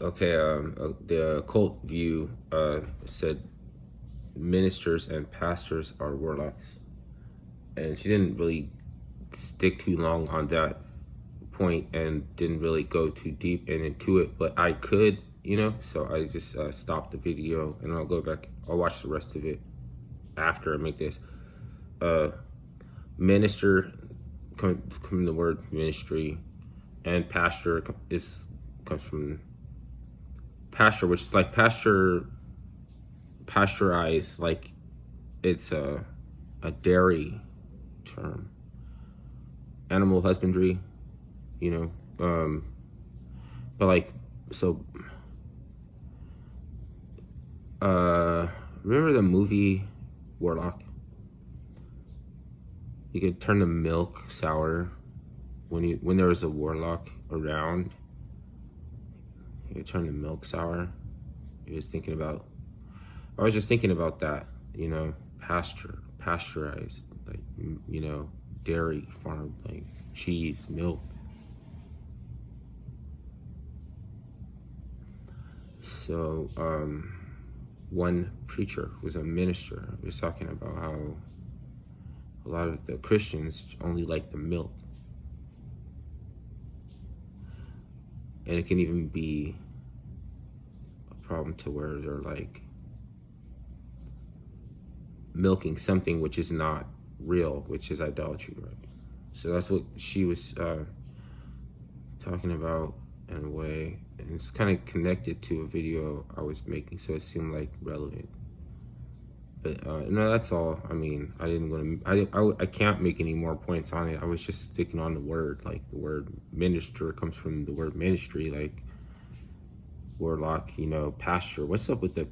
Okay, the occult view said ministers and pastors are warlocks, and she didn't really stick too long on that point and didn't really go too deep and into it, but I could, so I just stopped the video and I'll go back. I'll watch the rest of it after I make this. Minister comes from the word ministry, and pastor comes from pasture, which is like pasteurized, like it's a dairy term. Animal husbandry, you know. But like, so remember the movie Warlock? You could turn the milk sour when there was a warlock around. You could turn the milk sour. I was just thinking about that, pasteurized, like, dairy farm, like cheese, milk. So, one preacher who was a minister was talking about how a lot of the Christians only like the milk. And it can even be a problem to where they're like milking something which is not real, which is idolatry, right? So that's what she was talking about in a way, and it's kind of connected to a video I was making, so it seemed like relevant. But no, that's all. I mean, I can't make any more points on it. I was just sticking on the word, like the word minister comes from the word ministry, like warlock, pasture. What's up with the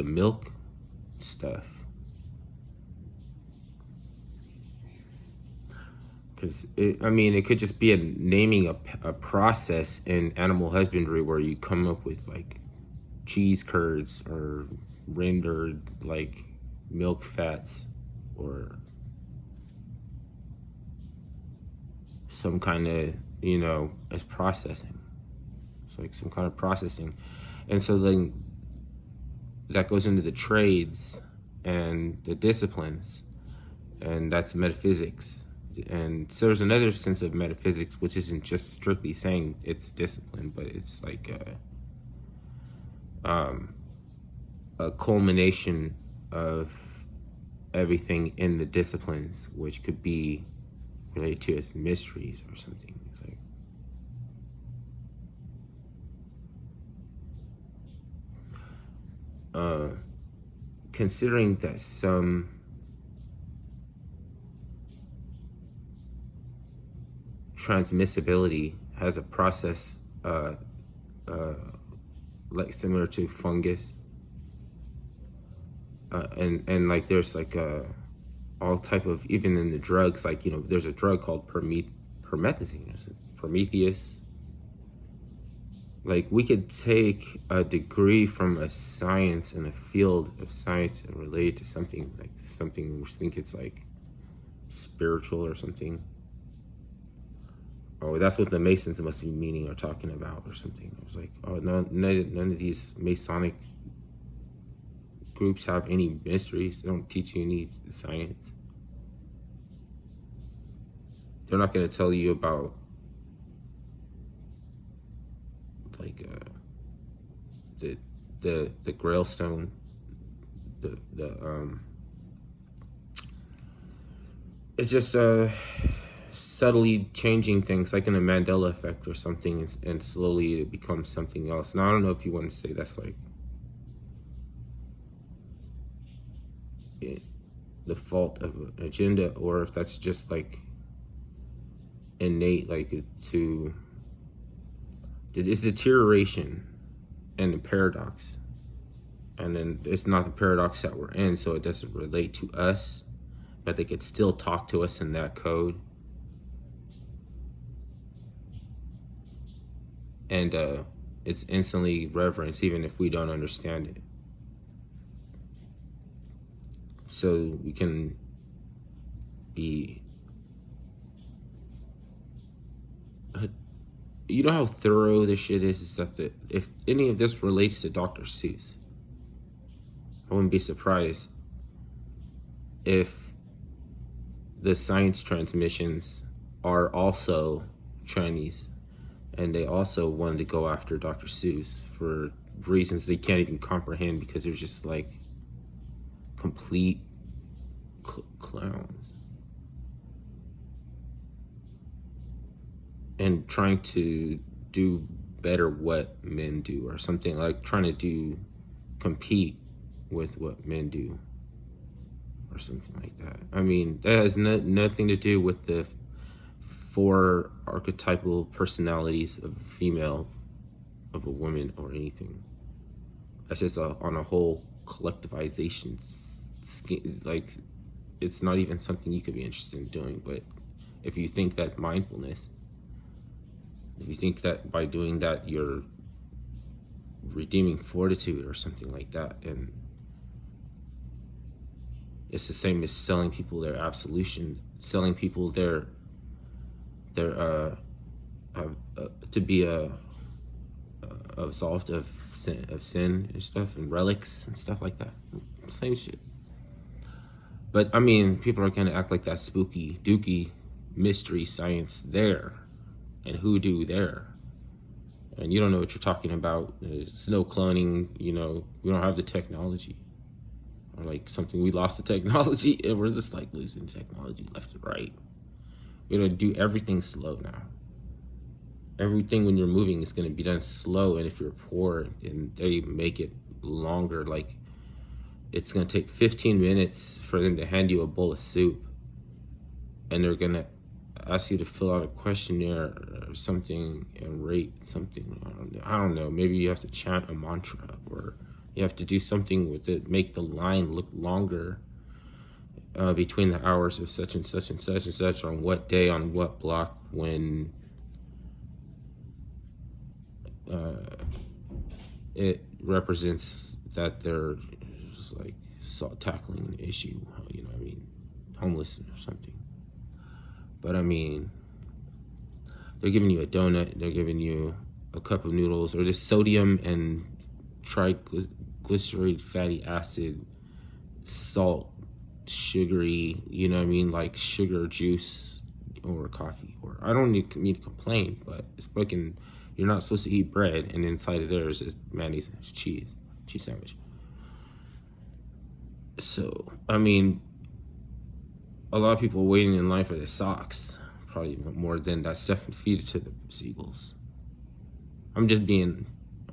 milk stuff? Because it could just be naming a process in animal husbandry where you come up with like cheese curds or rendered like milk fats or some kind of as processing. It's like some kind of processing, and so then that goes into the trades and the disciplines, and that's metaphysics. And so there's another sense of metaphysics, which isn't just strictly saying it's discipline, but it's like a culmination of everything in the disciplines, which could be related to as mysteries or something. It's like, considering that some transmissibility has a process like similar to fungus, and like there's like all type of, even in the drugs, like there's a drug called promethazine, Prometheus. Like we could take a degree from a science in a field of science and relate it to something we think it's like spiritual or something. Oh, that's what the Masons must be meaning or talking about or something. I was like, oh, no, none of these Masonic groups have any mysteries. They don't teach you any science. They're not going to tell you about like the Grail Stone, it's just subtly changing things, like in a Mandela effect or something, and slowly it becomes something else. Now I don't know if you want to say that's like the fault of an agenda, or if that's just like innate, like it's deterioration and the paradox, and then it's not the paradox that we're in, so it doesn't relate to us, but they could still talk to us in that code. And it's instantly reverence even if we don't understand it. So we can be you know how thorough this shit is that if any of this relates to Dr. Seuss, I wouldn't be surprised if the science transmissions are also Chinese, and they also wanted to go after Dr. Seuss for reasons they can't even comprehend, because they're just like complete clowns. And trying to do better what men do, or something like trying to compete with what men do, or something like that. I mean, that has nothing to do with the 4 archetypal personalities of a female, of a woman, or anything. That's just on a whole collectivization scheme. Like, it's not even something you could be interested in doing. But if you think that's mindfulness, if you think that by doing that you're redeeming fortitude or something like that, and it's the same as selling people their absolution, selling people their to be absolved of sin and stuff, and relics and stuff like that. Same shit. But I mean, people are gonna act like that spooky dooky mystery science there and hoodoo there, and you don't know what you're talking about. There's no cloning, you know, we don't have the technology, or like something, we lost the technology, and we're just like losing technology left and right. We're gonna do everything slow now. Everything when you're moving is gonna be done slow, and if you're poor and they make it longer, like it's gonna take 15 minutes for them to hand you a bowl of soup, and they're gonna ask you to fill out a questionnaire or something and rate something. I don't know. Maybe you have to chant a mantra, or you have to do something with it, make the line look longer between the hours of such and such and such and such, on what day, on what block, when it represents that they're just like tackling an issue, you know what I mean, homeless or something. But I mean, they're giving you a donut, they're giving you a cup of noodles, or just sodium and triglyceride fatty acid, salt, sugary, you know what I mean, like sugar juice or coffee. Or I don't need me to complain, but it's fucking, you're not supposed to eat bread, and inside of theirs is mayonnaise and cheese sandwich. So I mean, a lot of people waiting in line for their socks, probably more than that stuff, and feed it to the seagulls. I'm just being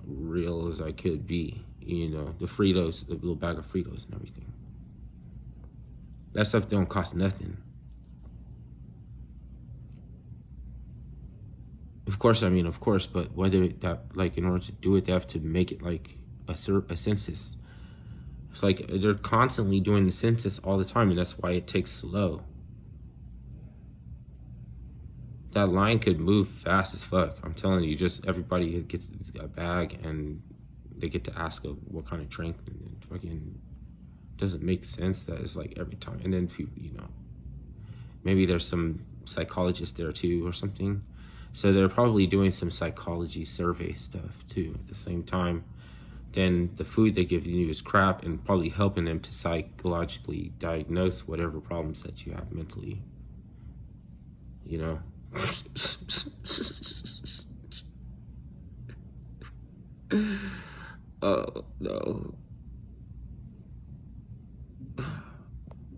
real as I could be, you know, the Fritos, the little bag of Fritos and everything. That stuff don't cost nothing. Of course, but whether that, like, in order to do it, they have to make it like a census. It's like they're constantly doing the census all the time, and that's why it takes slow. That line could move fast as fuck. I'm telling you, just everybody gets a bag and they get to ask what kind of drink, and it fucking doesn't make sense that it's like every time. And then people, you know, maybe there's some psychologist there too or something. So they're probably doing some psychology survey stuff too at the same time. Then the food they give you is crap, and probably helping them to psychologically diagnose whatever problems that you have mentally, you know. Oh no.